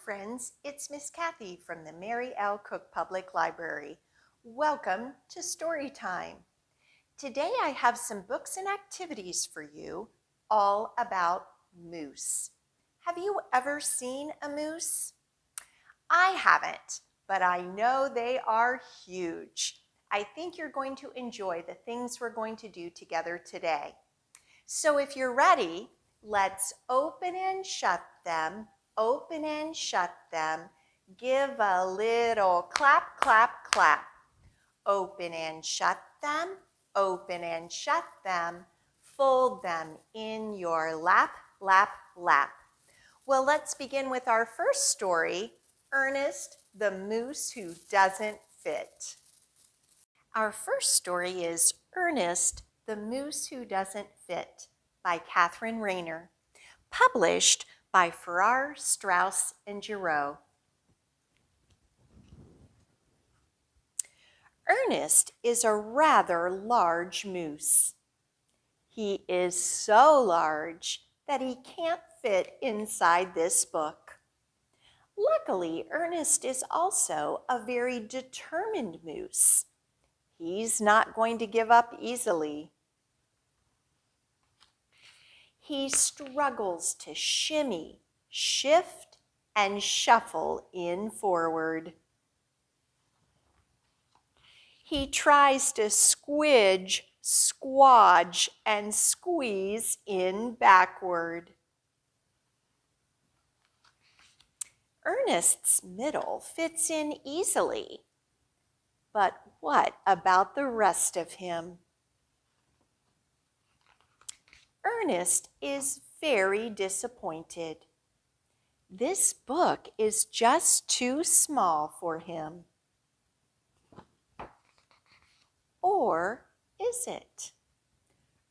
friends, it's Miss Cathy from the Mary L. Cook Public Library. Welcome to Storytime. Today I have some books and activities for you all about moose. Have you ever seen a moose? I haven't, but I know they are huge. I think you're going to enjoy the things we're going to do together today. So if you're ready, let's open and shut them. Open and shut them. Give a little clap, clap, clap. Open and shut them. Open and shut them. Fold them in your lap, lap, lap. Well, let's begin with our first story, Ernest, the Moose Who Doesn't Fit. Our first story is Ernest, the Moose Who Doesn't Fit by Rayner, published by Farrar, Straus, and Giroux. Ernest is a rather large moose. He is so large that he can't fit inside this book. Luckily, Ernest is also a very determined moose. He's not going to give up easily. He struggles to shimmy, shift, and shuffle in forward. He tries to squidge, squodge, and squeeze in backward. Ernest's middle fits in easily. But what about the rest of him? Ernest is very disappointed. This book is just too small for him. Or is it?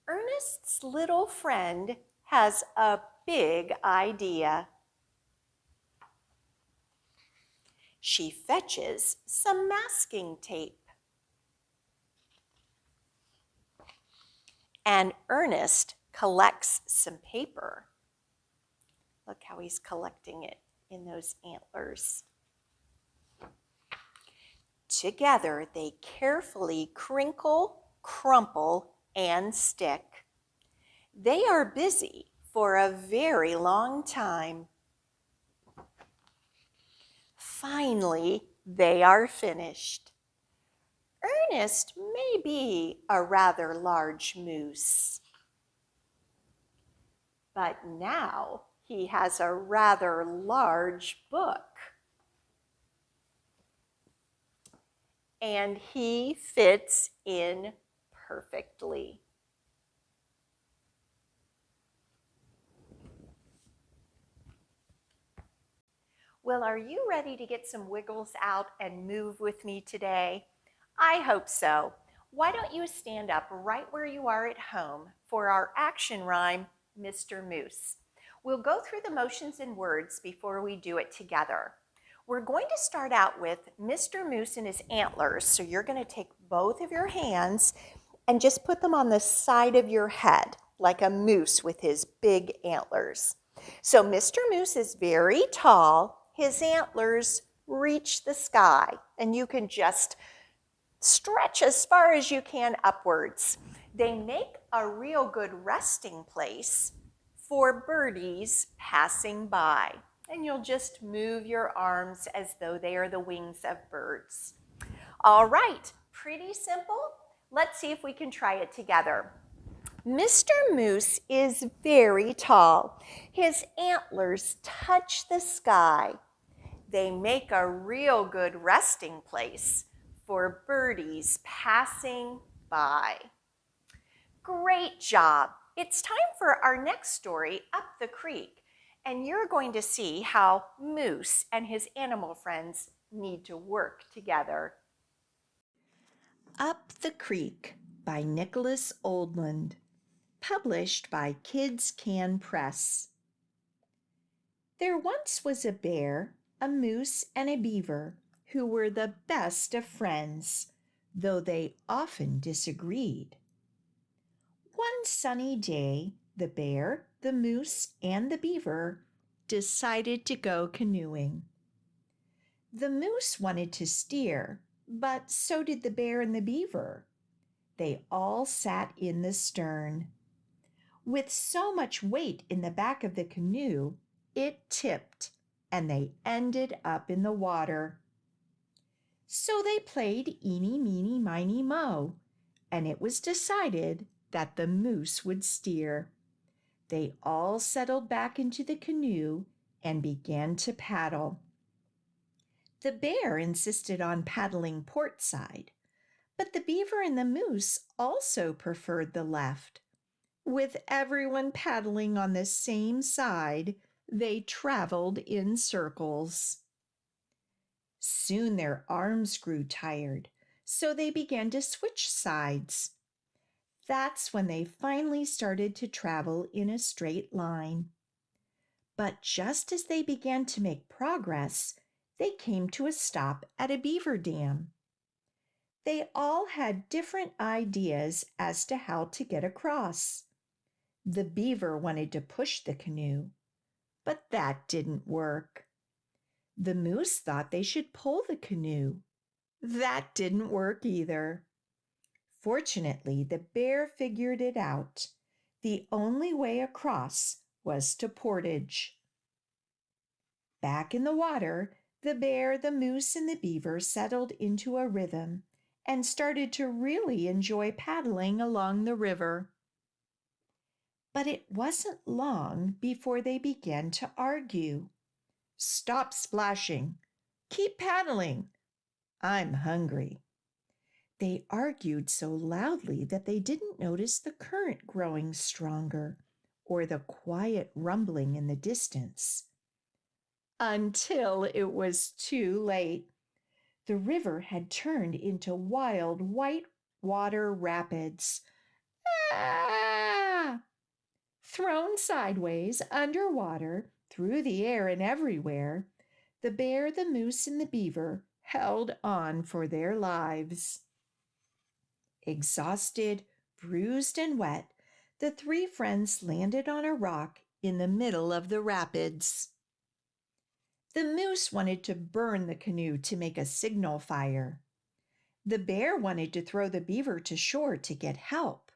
Ernest's little friend has a big idea. She fetches some masking tape. And Ernest collects some paper. Look how he's collecting it in those antlers. Together, they carefully crinkle, crumple, and stick. They are busy for a very long time. Finally, they are finished. Ernest may be a rather large moose, but now he has a rather large book. And he fits in perfectly. Well, are you ready to get some wiggles out and move with me today? I hope so. Why don't you stand up right where you are at home for our action rhyme, Mr. Moose. We'll go through the motions and words before we do it together. We're going to start out with Mr. Moose and his antlers. So you're going to take both of your hands and just put them on the side of your head, like a moose with his big antlers. So Mr. Moose is very tall. His antlers reach the sky, and you can just stretch as far as you can upwards. They make a real good resting place for birdies passing by. And you'll just move your arms as though they are the wings of birds. All right, pretty simple. Let's see if we can try it together. Mr. Moose is very tall. His antlers touch the sky. They make a real good resting place for birdies passing by. Great job. It's time for our next story, Up the Creek. And you're going to see how Moose and his animal friends need to work together. Up the Creek by Nicholas Oldland, published by Kids Can Press. There once was a bear, a moose, and a beaver who were the best of friends, though they often disagreed. One sunny day, the bear, the moose, and the beaver decided to go canoeing. The moose wanted to steer, but so did the bear and the beaver. They all sat in the stern. With so much weight in the back of the canoe, it tipped, and they ended up in the water. So they played eeny, meeny, miny, moe, and it was decided that the moose would steer. They all settled back into the canoe and began to paddle. The bear insisted on paddling port side, but the beaver and the moose also preferred the left. With everyone paddling on the same side, they traveled in circles. Soon their arms grew tired, so they began to switch sides. That's when they finally started to travel in a straight line. But just as they began to make progress, they came to a stop at a beaver dam. They all had different ideas as to how to get across. The beaver wanted to push the canoe, but that didn't work. The moose thought they should pull the canoe. That didn't work either. Fortunately, the bear figured it out. The only way across was to portage. Back in the water, the bear, the moose, and the beaver settled into a rhythm and started to really enjoy paddling along the river. But it wasn't long before they began to argue. "Stop splashing. Keep paddling. I'm hungry." They argued so loudly that they didn't notice the current growing stronger or the quiet rumbling in the distance. Until it was too late. The river had turned into wild white water rapids. Ah! Thrown sideways, underwater, through the air and everywhere, the bear, the moose, and the beaver held on for their lives. Exhausted, bruised, and wet, the three friends landed on a rock in the middle of the rapids. The moose wanted to burn the canoe to make a signal fire. The bear wanted to throw the beaver to shore to get help.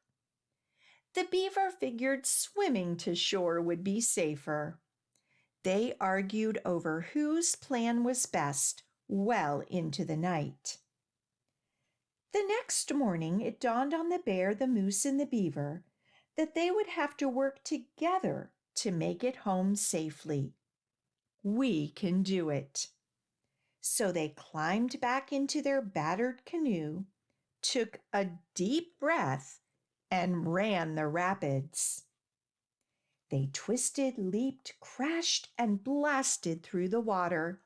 The beaver figured swimming to shore would be safer. They argued over whose plan was best well into the night. The next morning, it dawned on the bear, the moose, and the beaver that they would have to work together to make it home safely. "We can do it." So they climbed back into their battered canoe, took a deep breath, and ran the rapids. They twisted, leaped, crashed, and blasted through the water.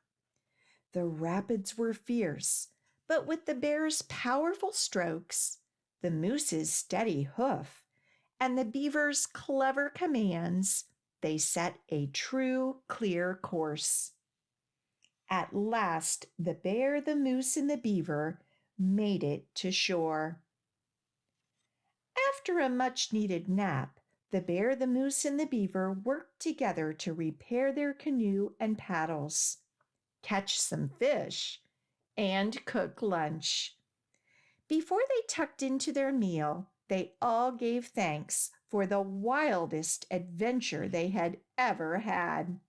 The rapids were fierce, but with the bear's powerful strokes, the moose's steady hoof, and the beaver's clever commands, they set a true, clear course. At last, the bear, the moose, and the beaver made it to shore. After a much-needed nap, the bear, the moose, and the beaver worked together to repair their canoe and paddles, catch some fish, and cook lunch. Before they tucked into their meal, they all gave thanks for the wildest adventure they had ever had.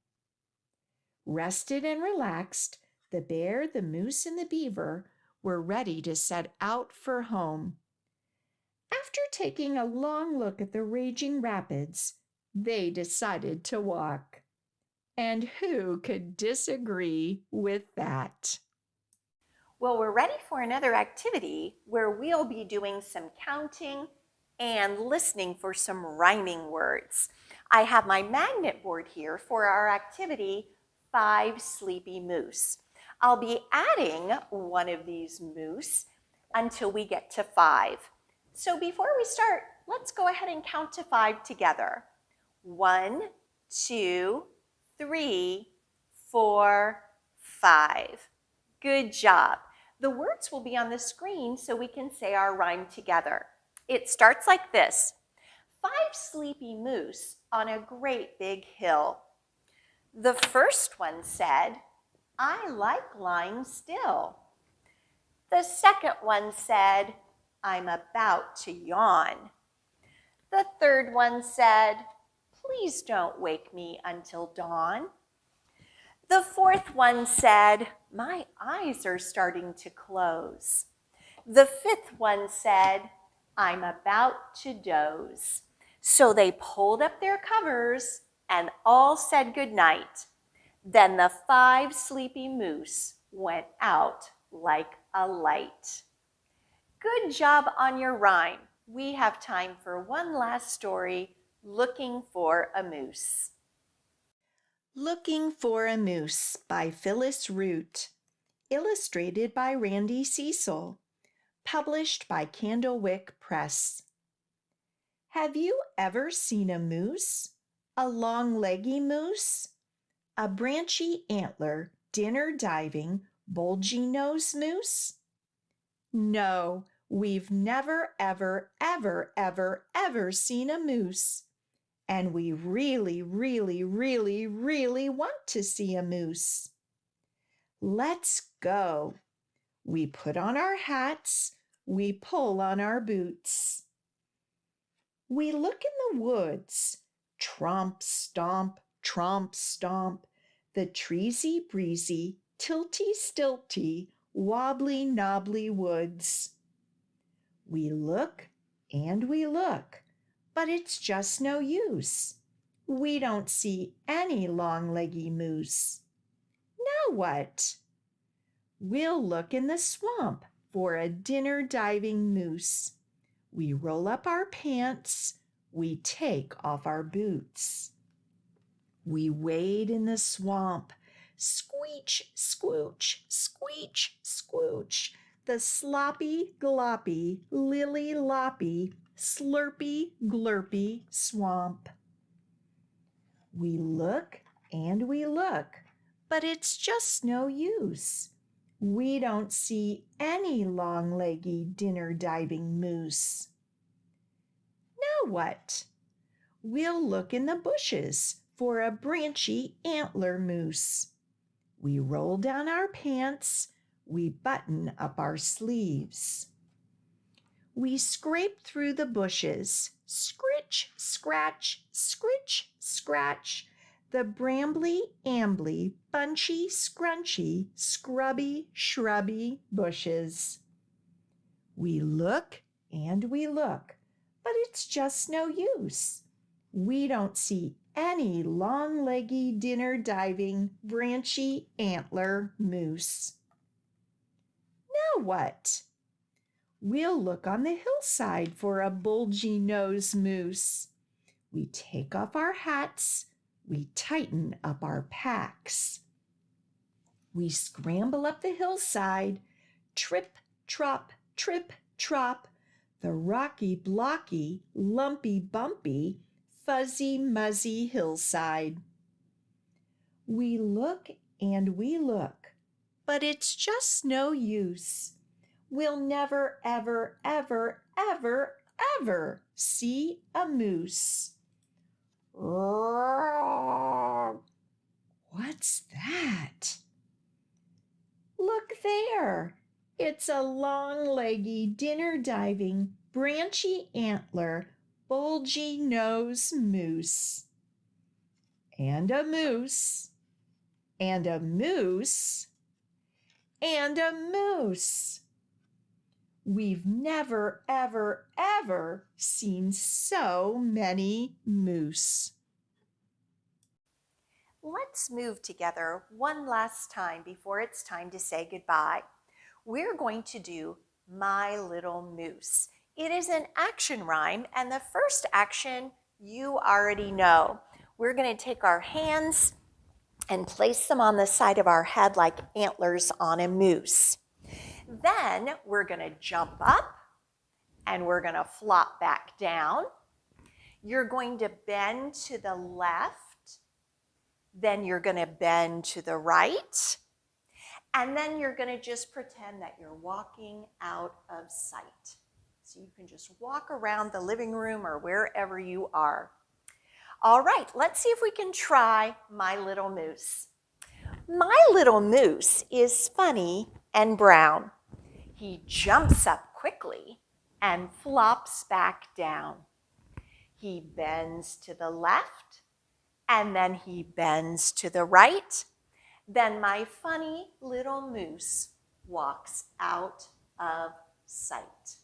Rested and relaxed, the bear, the moose, and the beaver were ready to set out for home. After taking a long look at the raging rapids, they decided to walk. And who could disagree with that? Well, we're ready for another activity where we'll be doing some counting and listening for some rhyming words. I have my magnet board here for our activity, 5 Sleepy Moose. I'll be adding one of these moose until we get to 5. So before we start, let's go ahead and count to 5 together. 1, 2, 3, 4, 5. Good job. The words will be on the screen so we can say our rhyme together. It starts like this. 5 sleepy moose on a great big hill. The first one said, I like lying still. The second one said, I'm about to yawn. The third one said, please don't wake me until dawn. The fourth one said, my eyes are starting to close. The fifth one said, I'm about to doze. So they pulled up their covers and all said good night. Then the 5 sleepy moose went out like a light. Good job on your rhyme. We have time for one last story, Looking for a Moose. Looking for a Moose by Phyllis Root. Illustrated by Cecil. Published by Candlewick Press. Have you ever seen a moose? A long-leggy moose? A branchy antler, dinner diving, bulgy-nosed moose? No, we've never, ever seen a moose. And we really want to see a moose. Let's go. We put on our hats, we pull on our boots. We look in the woods, tromp, stomp, the treesy breezy, tilty stilty, wobbly knobbly woods. We look and we look, but it's just no use. We don't see any long-leggy moose. Now what? We'll look in the swamp for a dinner diving moose. We roll up our pants, we take off our boots. We wade in the swamp, squeech, squooch, squeech, squooch, the sloppy, gloppy, lily loppy, slurpy, glurpy swamp. We look and we look, but it's just no use. We don't see any long-leggy dinner diving moose. Now what? We'll look in the bushes for a branchy antler moose. We roll down our pants, we button up our sleeves. We scrape through the bushes, scritch, scratch, scritch, scratch, the brambly, ambly, bunchy, scrunchy, scrubby, shrubby bushes. We look and we look, but it's just no use. We don't see any long-leggy dinner diving, branchy antler moose. Now what? We'll look on the hillside for a bulgy-nosed moose. We take off our hats, we tighten up our packs. We scramble up the hillside, trip, trop, the rocky, blocky, lumpy, bumpy, fuzzy, muzzy hillside. We look and we look, but it's just no use. We'll never, ever see a moose. What's that? Look there. It's a long-leggy, dinner-diving, branchy antler, bulgy-nosed moose. And a moose. And a moose. And a moose. We've never, ever seen so many moose. Let's move together one last time before it's time to say goodbye. We're going to do My Little Moose. It is an action rhyme, and the first action you already know. We're going to take our hands and place them on the side of our head like antlers on a moose. Then we're going to jump up and we're going to flop back down. You're going to bend to the left. Then you're going to bend to the right. And then you're going to just pretend that you're walking out of sight. So you can just walk around the living room or wherever you are. All right, let's see if we can try My Little Moose. My little moose is funny and brown. He jumps up quickly and flops back down. He bends to the left and then he bends to the right. Then my funny little moose walks out of sight.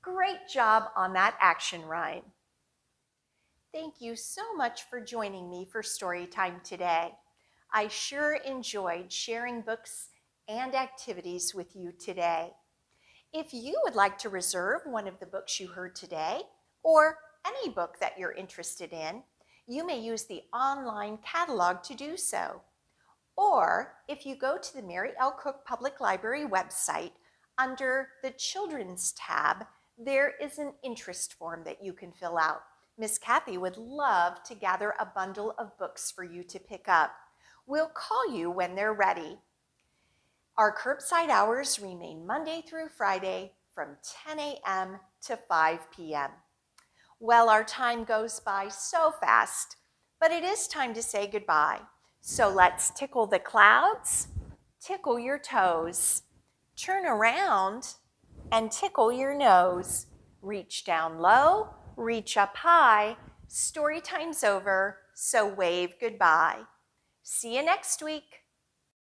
Great job on that action rhyme. Thank you so much for joining me for Storytime today. I sure enjoyed sharing books and activities with you today. If you would like to reserve one of the books you heard today, or any book that you're interested in, you may use the online catalog to do so. Or if you go to the Mary L. Cook Public Library website, under the Children's tab, there is an interest form that you can fill out. Miss Cathy would love to gather a bundle of books for you to pick up. We'll call you when they're ready. Our curbside hours remain Monday through Friday from 10 a.m. to 5 p.m. Well, our time goes by so fast, but it is time to say goodbye. So let's tickle the clouds, tickle your toes, turn around and tickle your nose. Reach down low, reach up high. Story time's over, so wave goodbye. See you next week.